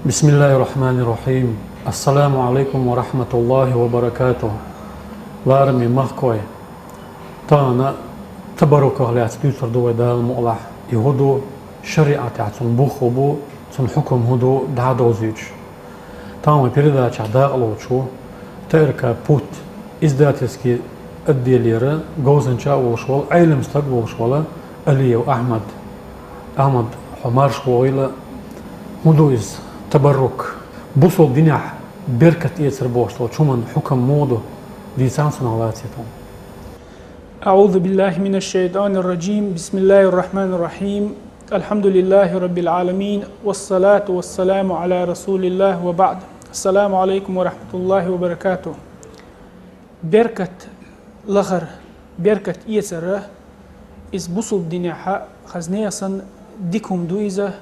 بسم الله الرحمن الرحيم. السلام عليكم ورحمة الله وبركاته. لارمي مخكوي تانا تبرك على تبيتر دو دال مؤلح يهودو شريعة عن بوخوبو تن حكم هدو دعدو زيج تانا بيردا چعدا الوچو تيركا بوت ازداتسكي الديليرا غوزنچا وشول علم ستق وشولا اليو احمد حمار شويلا هدو از تبرك بوصل الدنيا بركة يسر بوصل شومن حكم مودو دي سانسون علاتيتهم. أعوذ بالله من الشيطان الرجيم. بسم الله الرحمن الرحيم. الحمد لله رب العالمين والصلاة والسلام على رسول الله وبعد. السلام عليكم ورحمة الله وبركاته. بركة لغر بركة يسر إز بوصل الدنيا خزنيسن ديكم دويزة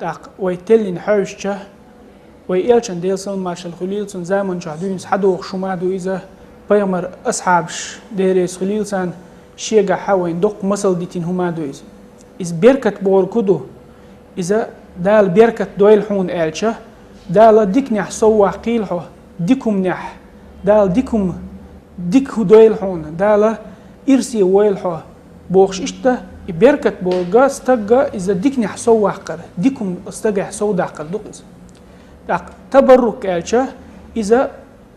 تاق ويتلين حوشته ويلشن ديلسون ماشل خليلسون زمن جادوين حدوق شما دويزة بيمر أصحابش ديريس خليلسان شيغا حوين دوق مسل ديتين هما دويزة إز بركة بوركودو إذا دال بركة دويل حون إلشه دال ديك نح سوا قيلحو ديكم نح دال ديكو دويل حون دال إرسي ويلحو بوخش إشتا بركة بورغا استغا إذا ديك نح سوا قر ديكم استغا سو داقر دوقز داق تبرك إلشه إذا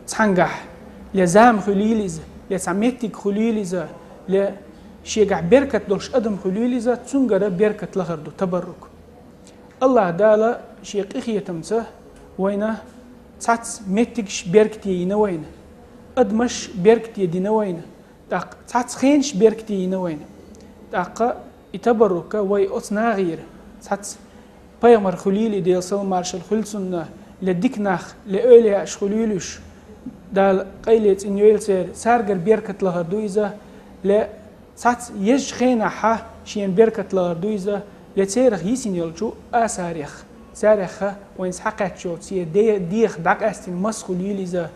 تحنجح لزام خليليزة لساميتك خليليزة لشيغا بركة دولش أدم خليليزة تسنجر بركة لغردو تبرك الله دالا شيخ إخية تمسه وينه تاتس ميتكش بركتي ينوين أدمش بركتي دينوين داق تاتس خينش بركتي ينوين داق يتبرك وي أصنا غير تاتس بيامر خليلي ديال سل مارشال خلصنا لديكناخ لأولي أشخليلوش دال قيلت إن يلسر سارجر بركة لغردويزة ل سات يج خينا ح شين بركة لغردويزة لتسيرخ يسين يلجو أساريخ ساريخ وين سحقت شو تسير ديخ داك أستين مس خليليزة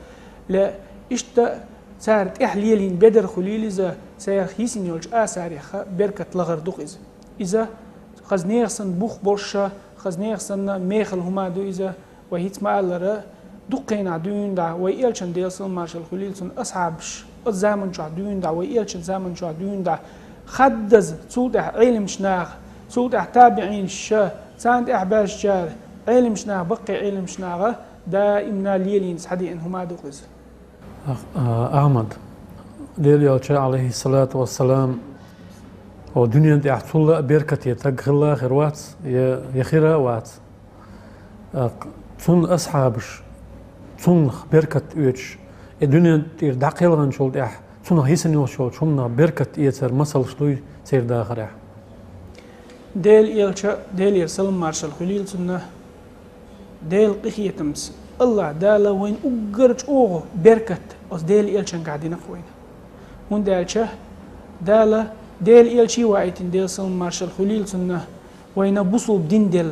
ل إشتا سارت إحليلين بدر خليليزة ساريخ يسين يلج أساريخ بركة لغردويزة إذا خزنيخسن بوخ بوشة خزنيخسن ميخل هما دويزة وهيت مالرا دقين عدوين دا ويلشن ديلسون مارشال خليلسون أصحابش الزمن شو عدوين دا ويلشن زمن شو عدوين دا خدز صوتح علم شناغ صوتح تابعين شا ساند أحباش جار علم شناغ بقي علم شناغ دائما ليلين سحدي إنهما دوقز أحمد ليلي عليه الصلاة والسلام ودنيا دي أحطول بركة يتقغلا خيروات يخيرا وات تون أصحابش تون بركة يوش الدنيا تير دقيقة شولد إح تون هيسن يوشول شومنا بركة يتر مسل شلوي سير داخل إح ديل يرسل مارشال خليل سنة ديل قخية تمس الله دالا وين أقرج أوغو بركة أس ديل يلشن قاعدين أخوين هون دالشه دالا ديل يلشي وايتين ديل سل مارشال خليل سنة وين بوصل بدين ديل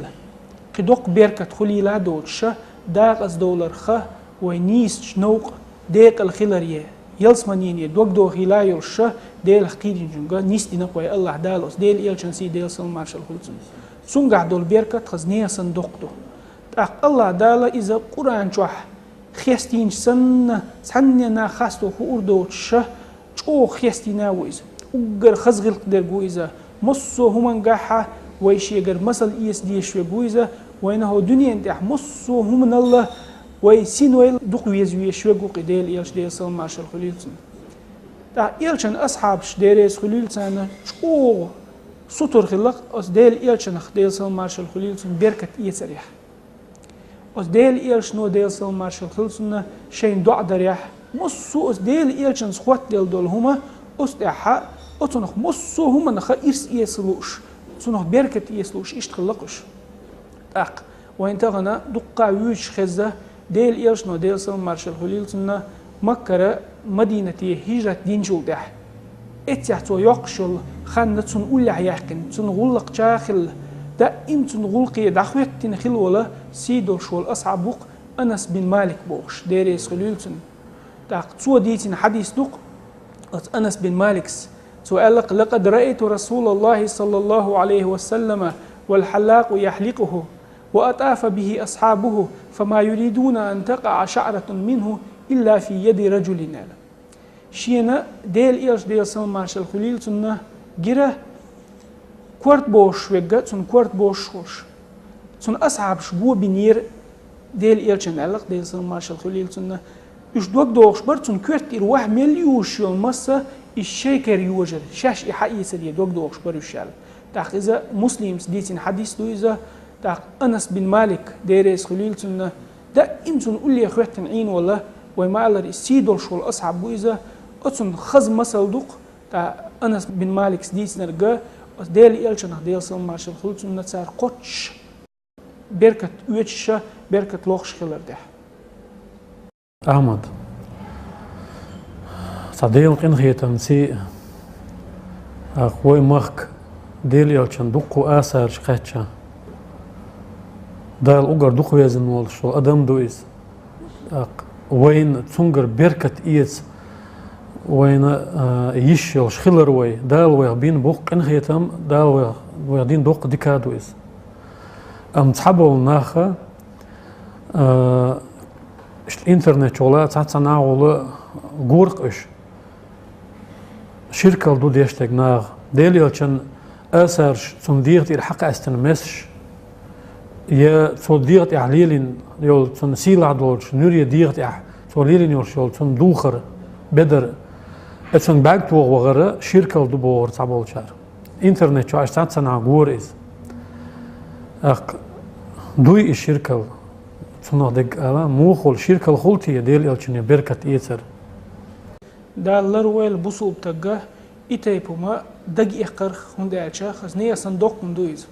قدوق بركة خليلا دوتشا داق از دولار خا وينيس شنوق ديق الخلارية يلسمانيني دوق دو خلا يلشا ديل حقيقين جنگا نيس دينا قوي الله دالوس ديل يلشنسي ديل سل مارشال خلصن سنگع دول بركة خزنية صندوق دو تاق الله دالا إذا قرآن شوح خيستين سن سننا خاستو خور دوتشا شو خيستينا ويز وقر خزغل قدر قويزا مصو همان قاحة ويشيغر مسل إيس ديش ويقويزا وينه دنيا انتح مصو هم الله ويسين ويل دوق ويزوي شوقو قديل يلش ديل سل مارشال خليلسن تا يلشن أصحابش ديريس خليلسن شو سطر خلق أس ديل يلشن ديل سل مارشال خليلسن بركة يسريح أس ديل يلش نو ديل سل مارشال خليلسن شين دع دريح مصو أس ديل يلشن سخوات ديل دول هما أس دحا أتنخ مصو هما نخا إرس يسلوش تنخ بركة يسلوش إيش تخلقش أق وين تغنى دقة ويش خزة ديل إيرشنو ديل سل مارشال خليلسن مكة مدينة هجرة دين جولدح اتيحتو يقشل خانة تن أولع يحكن تن غلق جاخل دا إن تن غلقية دخويت تنخل ولا سيدو شول أصعبوق أنس بن مالك بوش ديريس خليلسن دا تسوى ديتين حديث دوق أنس بن مالكس سؤالك لقد رأيت رسول الله صلى الله عليه وسلم والحلاق يحلقه وأطاف به أصحابه فما يريدون أن تقع شعرة منه إلا في يد رجل. شينا ديل إيش ديل سلم مارشال خليل سنة جرا كورت بوش وجا سن كورت بوش خوش سن أصحاب شبو بنير ديل إيش نعلق ديل سلم مارشال خليل سنة إيش دوق دوغش بر سن كورت إروح مليوش يوم مسا الشيكر يوجر شاش إحيي سريع دوق دوغش بر يشال تاخ إذا مسلم ديتين حديث دو إذا تاخ أنس بن مالك ديريس خليل سنة دا إمسن قولي أخواتن عين والله وما الله السيدول شو الأصحاب بو إذا أتسن خز مسل دوق تا أنس بن مالك سديس نرجع ديل إلشنا ديل سلم مارشال خليل سنة صار قطش بركة ويتشة بركة لوخش خلر ده أحمد صديق قنخية تمسي أخوي مخك ديل يلشن دقو آثار شقاتشا دال أقر دقو يزن والشو أدم دويز وين تنقر بركة إيز وين يشيل شخلر وي دال ويغبين بوق قنخية تم دال ويغدين دوق ديكادويز تحبوا ناخا الانترنت شغلة تعتصنع ولا غورق إيش شركة دو ديشتك ناغ ديل يلشن أثر صنديق الحق استنمسش يا صنديق إعليلين يول صن سيلع دولش نوري ديق صليلين يول شول صن دوخر بدر صن باك تو وغيره شركة دو بور تعبول شار انترنت شو أشتات صنع غوريز دوي الشركة صنع دق على موخل شركة الخلطية ديل يلشن بركة إيثر دالر ويل بوصوب تجاه إتيبوما دق إخر هندعشة خزنية صندوق من دويز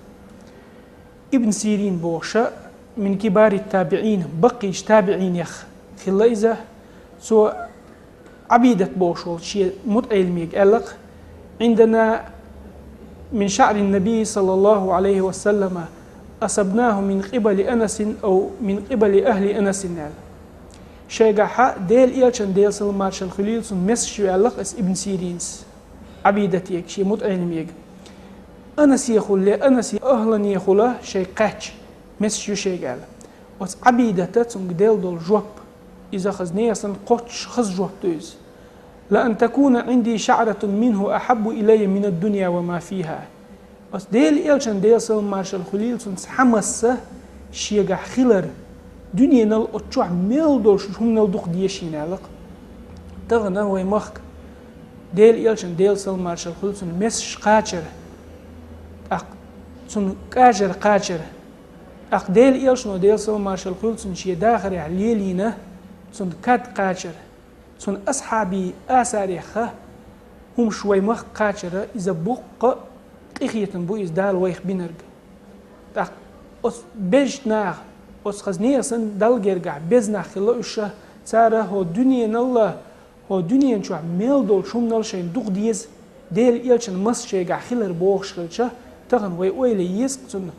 ابن سيرين بوشة من كبار التابعين بقيش تابعين يخ خلايزة سو عبيدة بوشول شيء متعلمي قالك عندنا من شعر النبي صلى الله عليه وسلم أصبناه من قبل أنس أو من قبل أهل أنس نال شيء ديل إلشن ديل سلم مارشال خليل سن مسش يعلق اس ابن سيرينس عبيدة يك شيء متعلم يك أنس يقول لي أنس أهلا يقول شيء قاتش مسش شيء قال وس عبيدة تسن ديل دول جوب إذا خزنية سن قطش خز جوب تويز لأن تكون عندي شعرة منه أحب إلي من الدنيا وما فيها بس ديل إلشن ديل سلم مارشال خليل سن حمس شيء خلر دنيا نال أتشوع ميل دول شو نال دوق ديشين علق تغنى ويمخك ديل إلشن ديل سلم مارشال خليل سن مسش قاتشر سن قاجر ديل إلشن وديل سلم مارشال خليل سن شيء داخل عليلينا سن كاد قاجر سن أصحابي آساريخة هم شوي مخ قاجر إذا بوق إخية بو إزدال ويخ بينرق أس بيجنا أس خزنية سن دال جرجع بزنا خلا إشة سارة هو دنيا نلا هو دنيا نشوع ميل دول شوم نال شين دوق ديز ديل إلشن مس شيء خلر بوخش خلشة تغن ويلي يسق سن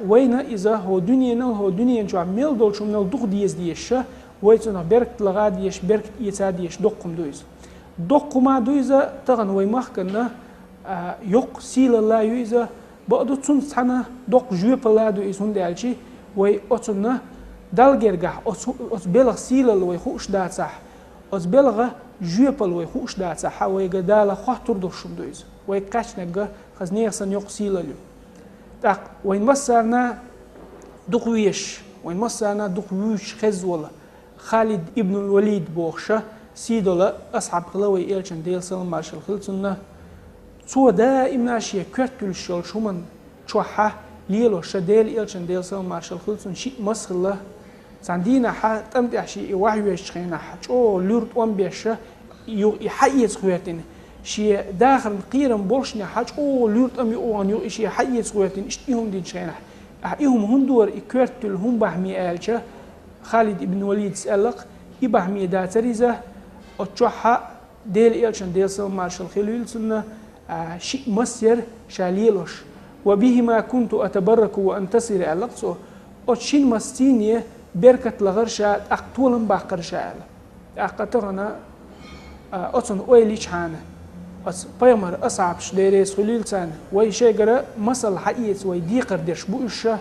وينا إذا هو دنيا نال هو دنيا نشوع ميل دول شوم نال دوق ديز ديشة ويتنا برك لغا ديش برك يتا ديش دوقم دويز دوقما دويزا تغن ويمخكنا يق سيل الله يويزا بقدو تسون سنة دوق جوب الله دويز هون دالشي وي أتسونا دال جرجع أتس بلغ سيل الله ويخوش دات صح أتس بلغ جوب الله ويخوش دات صح ويجدال خاطر دوشم دويز ويكاش نجا خزنيه سن يق سيل الله تاق وين مسرنا دوق ويش وين مسرنا دوق ويش خز والله خالد ابن الوليد بوخشة سيدولا أصحاب خلوي إلشن ديل سلم مارشال خلصنا سو دائما شيء كرتل شل شومن شوحة ليلو شديل إلشن ديل سلم مارشال خلصن شيء مسخلة سندينا ح تمتع شيء واحد يشخينا حج أو لورد وان بيشة يحيز خواتين شيء داخل قيرن بولشنا حج أو لورد أمي أو أن يو شيء يحيز خواتين إشتيهم دين شخينا إيهم هندور كرتل هم بحمي إلشة خالد ابن وليد سألق يبحمي داتريزة أتشوحة ديل إلشن ديل سلم مارشال خليل سنة شيء مسير شاليلوش وبهما كنت أتبرك وأنتصر ألقصه أتشين مستينية بركة لغرشة أقتولا باقرشة أقترنا أتن أويليش حانا بيمر أصعب شديريس خليل سنة ويشيقر مسل حقيت ويديقر ديش بوشة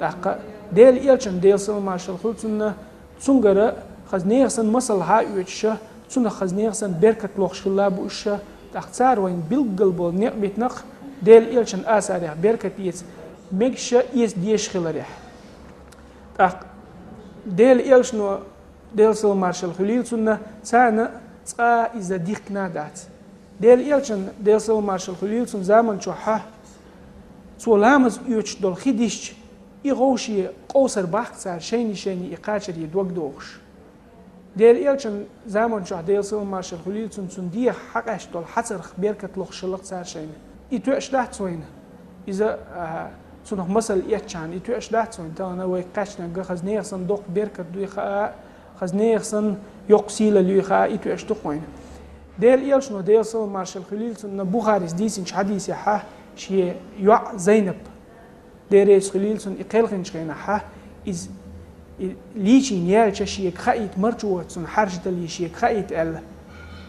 تاق ديل إلشن ديل سل مارشال خلصنا تونغرا خزنيغسن مسل ها يوتشا تون خزنيغسن بركة لوخشلا بوشا تاق صار وين بيلقل بول نقبتنق ديل إلشن آساريح بركة يس مكشا يس ديش خلاريح تاق ديل إلشنو ديل سل مارشال خليلسنا سانا تا إذا ديك نادات ديل إلشن ديل سل مارشال خليلسن زمن شوحة سولامز يوتش دول خديش يغوشي قوسر باخت شيني إقاشر يدوق دوغش ديل إلشن زمن شوح ديل سل مارشال خليلسن سندية حقش دول حصر بركة لوخشلق صار شيني يتوش دات سوينا إذا سنخ مسل يتشان يتوش دات سوين تانا ويقاشنا خزنير صندوق بركة دوي خزنيرسن يقسيل ليخا إتو أشتقوين ديل إلشنو ديل سل مارشال خليلسن بوخاريس ديسين حديث حا شي يوع زينب ديريس خليلسن إقلقين شخينا حا إز ليشين يالشا شي خايت مرجوة حرج دلي شي خايت ألا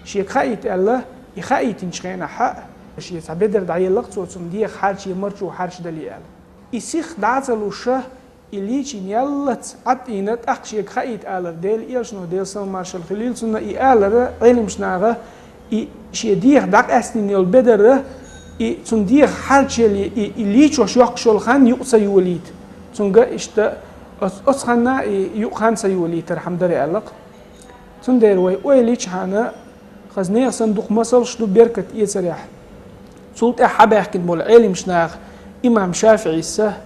شي خايت ألا يخايت شخينا حا شي تعبدر دعي لقصو دي حرج مرجو حرج دلي ألا يسيخ دعزلو شه إليشين يلت عطينت أخشي خايت آلر ديل إلشنو ديل سل مارشال خليلسن آلر علم شناغة شي ديخ داق أسنين البدر تون ديخ حالشي إليش وش يقشل خان يقصى يوليد تون إشتا أسخنا يقخان سيوليد رحم داري ألق تون دير ويليش حانا خزنية صندوق مصر شدو بركة إيسريح سلطة حبا يحكي مول علم شناغ إمام شافعي السه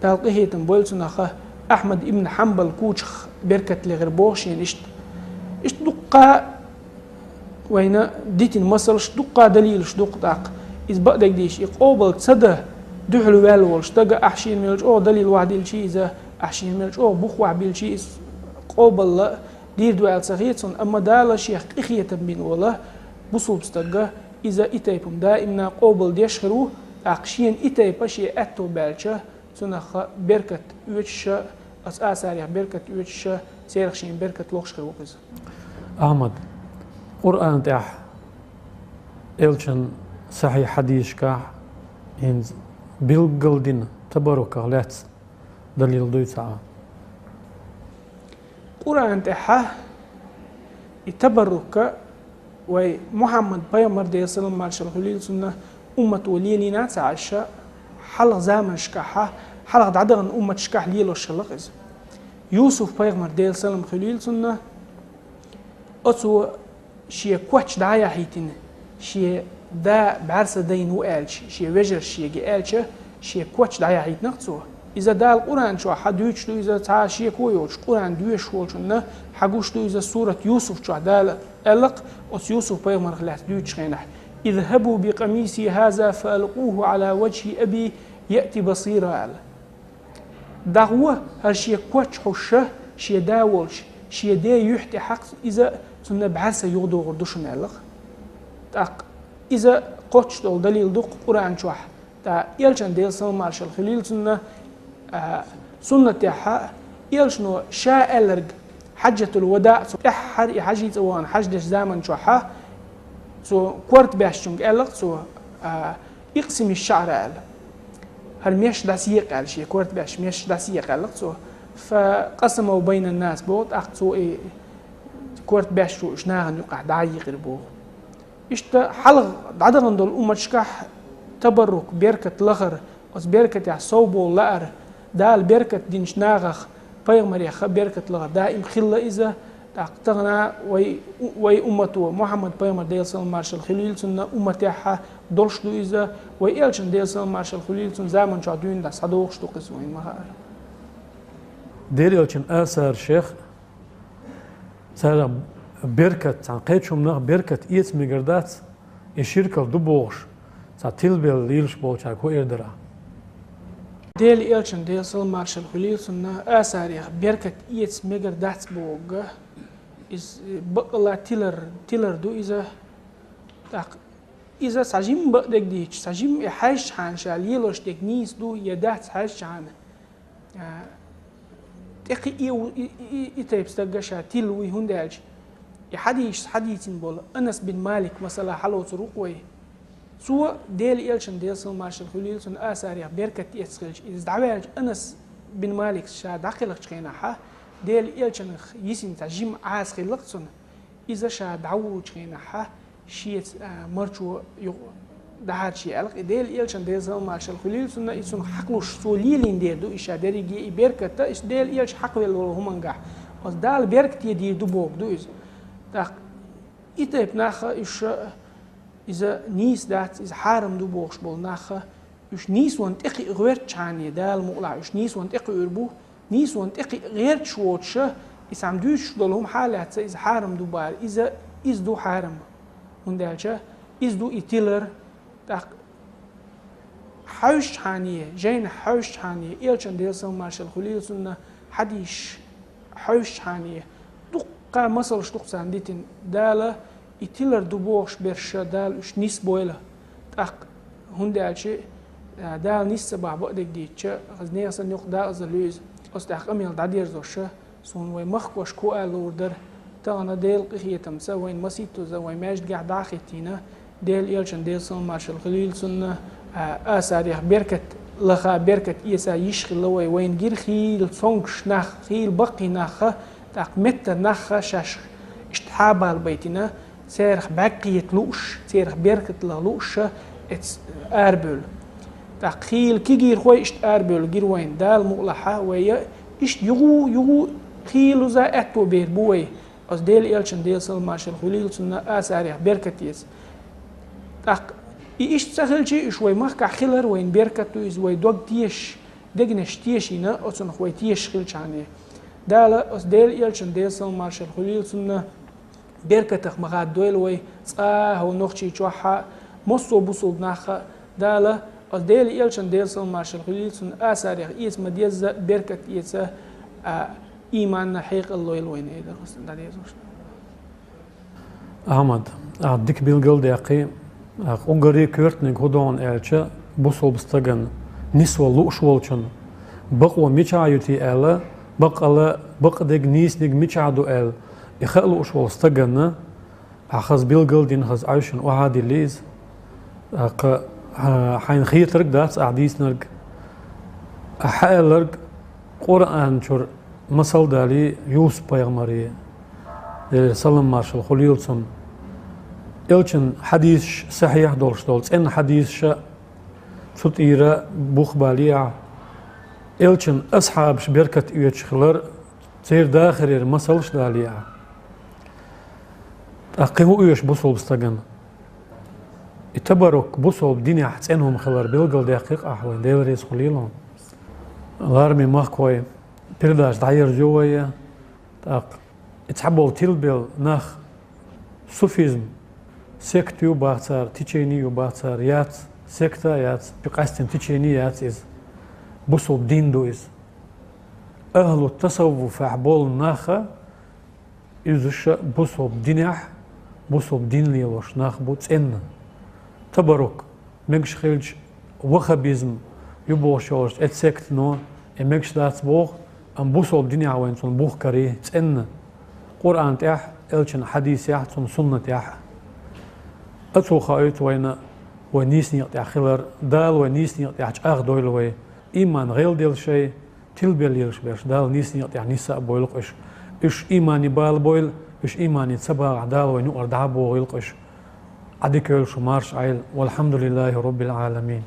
تلقيه تنبولسنا خا أحمد ابن حنبل كوشخ بركة لغربوشين إشت دقة وين ديتين مصر إشت دقة دليل إشت دقة إذ بقدك ديش يقوبل تصدى دحلو والول اشتقى أحشين ملج أو دليل واحد الشيء إذا أحشين ملج أو بخوع بالشيء قوبل لا دير دوال صغيرتون أما دالا شيخ إخية بين ولا بصوب استقى إذا إتايبهم دائما قوبل ديشخرو أقشين إتايبا شيء أتو بالشه تنخ بركة ويتشا أساريح بركة ويتشا سيرخشين بركة لوخشخر وقز أحمد قرآن تاح إلشن صحيح حديث كاح إن بالقلدين تبارك لات دليل دويتا قرآن تاح يتبرك ومحمد بيامر دي سلام مارشال خليل سنة أمة وليلنا تعشى حلق زامن شكاحة حلق دعدغن أمة شكاح ليلو الشلقز يوسف بيغمر ديل سلام خليل سنة أتو شيء كوتش دعايا حيتين شيء دا بعرس دين وقالش شيء وجر شيء قالش شيء كوتش دعايا حيت نقصوه إذا دا القرآن شو حدوش لو إذا تا شيء كويوش قرآن دوش ولشنا حقوش لو إذا سورة يوسف شو دال ألق أس يوسف بيغمر خلاص دوش خينح اذهبوا بقميصي هذا فألقوه على وجه أبي يأتي بصيرا دعوة هالشيء كوتش حشة شيء داولش شيء دا يحتي حق إذا سنة بعرسة يغدو غردوش نعلق تاق إذا قوتش دول دليل دوق قرآن شوح تا يلشان ديل سلام مارشال خليل سنة تاحا يلشنو شاء ألرق حجة الوداع إحر حجة وان حجة زمن شوحا سو كورت باشتونج ألق سو يقسم الشعر أل هل ميش داسيق أل شيء كورت باش ميش داسيق ألق سو فقسموا بين الناس بود أقصوا إيه كورت باش شو إشناهن يقع دعيق ربوه إشت حلق عدرن دول أمة شكح تبرك بركة لغر أس بركة يعصوبو لأر دال بركة دين شناغخ بيغمر يخ بركة لغر دائم خلة إذا تقتغنا وي أمته محمد بيغمر ديل سلام مارشال خليل سنة أمتها دولشلو إذا وي إلشن ديل سلام مارشال خليل سنة زمن شعدوين دا صدوخ شتو قسوين مهار دير إلشن آثار شيخ سارة بركة عن قيتشم نغ بركة إيت مقردات الشركة دبوغش تلبل ليلش بوشا كو إردرا ديل إلشن ديل سلام مارشال خليل سنة آثار بركة إيت مقردات بوغ إز بقلا تيلر دو إذا سجيم بقدك ديش سجيم يحاش عن شاليلوش تكنيس دو يدات حاش عن تقي إتايب استقشا تيل ويهندالش حديثين بول أنس بن مالك مثلا حلو تروقوي سوى ديل إلشن ديل سلام مارشال خليل سن آثار بركة إيتسخلش إذا دعوالش أنس بن مالك شا داخل شقينا ح ديل إلشن يسين تجيم عاس خلقتون إذا شا دعو شقينا ح شيت مرشو دهار شيء ألق ديل إلشن ديل زمان مارشال خليل سنة يسون حقلوش سوليلين ديردو إيشا ديريجي إبركة إيش ديل إلش حق ولا همانجح بس دال بركة يديردو بوك دو إز تاق إتى بناخا إيش إذا نيس دات إذا حارم دو بوكش بول ناخا إيش نيس وانت إقي غير تشاني دال مقلع إيش نيس وانت إقي أربو نيس وانت إقي غير شوتش إذا عم دوش دولهم حالات إذا حارم دو بار إذا إز دو حارم وندالشة إز دو إتيلر تاق حوش حانية جين حوش حانية إيلشان ديلسون مارشال خليل سنة حديش حوش حانية دقا مصلش دق سانديتين دالة إتيلر دوبوش برشا دال إش نيس بويلة تاق هندالشي دال نيس سبع بقدك ديتشا غزنية سنيق دال زلوز أستاق أميل دادير زوشا سون وي مخوش كوال لوردر تانا ديل قخية تمسا وين مسيتو زا وين ماجد قاعد داخيتينا ديل إيلشان ديلسون مارشال خليل سنة آساريخ بركة لخا بركة إيسا يشخي لوي وين جير خيل صنقش نخ خيل بقي نخ تاق متر نخ شاش اشتحابا البيتنا سيرخ بقية لوش سيرخ بركة لوش اتس آربول تاق خيل كي جير خوي اشت آربول جير وين دال مقلحة ويا اشت يغو خيل زا اتو بير بوي أس ديل إيلشان ديلسون مارشال خليل سنة آساريخ بركة إيس تاق إيش تسهل شيء شوي مخك خلر وين بيركتو إز وين دوغ تيش دقنش تيشينا أصلا خوي تيش خل شانه دالا أس ديل إيلشان ديلسون مارشال خليل سنة بيركتخ مغاد دويل وي هو نوخشي جوحا مصو بوصل ناخا دالا أس ديل إيلشان ديلسون مارشال خليل سنة آساريخ إيس مديزة بيركت إيسا إيمان حيق اللويل وين إيدا خصن داديزوش أحمد أعدك بالقل داقي Ungari körtning hodon elche busol bstagan niswa lushwolchen baqwa michayuti ela baqala baqdeg nisnig michadu el ikhalu ushwol stagana akhaz bilgal din khaz aishan wahadi liz ق حين خيترك داس أحاديث أحالرك قرآن شر مثل دالي يوسف بيغمري سلم مارشال خليلسون إلشن حديث صحيح دولش إن حديث شا تطيرة بوخ باليع إلشن أصحاب شبركة يتشخلر تير داخل مسلش داليع أقيمو إيش بوصل بستغن اتبرك بوصل بديني حتسينهم خلر بيلقل دقيق أحوين ديوريس خليلهم الغارمي ماخكوي بيرداش دعير جوية اتحبوا تيلبيل ناخ صوفيزم سيكتيو باختار تيشينيو باختار يات سيكتا يات بقاستن تيشيني يات إز بوصل دين دو إز أهل التصوف فحبول ناخا إزوش بوصل دينيح بوصل دين ليلوش ناخ بوتس إن تبرك مكش خيلج وخبيزم يبوشوش اتسكت نو مكش داتس بوخ أم بوصل دينيح وين صن بوخ كريه تسن قرآن تيح إلشن حديث يح صن سنة يح أتو خايت وين ونيسني يقطع خلر دال ونيسني يقطع أخ دويل وي إيمان غير ديل شيء تلبيل يلش بيش دال نيسني يقطع نساء بويلق إيش إيماني بال بويل إيش إيماني تسبع دال ونقر دعبو ويلق إيش عديك يلش مارش عيل والحمد لله رب العالمين.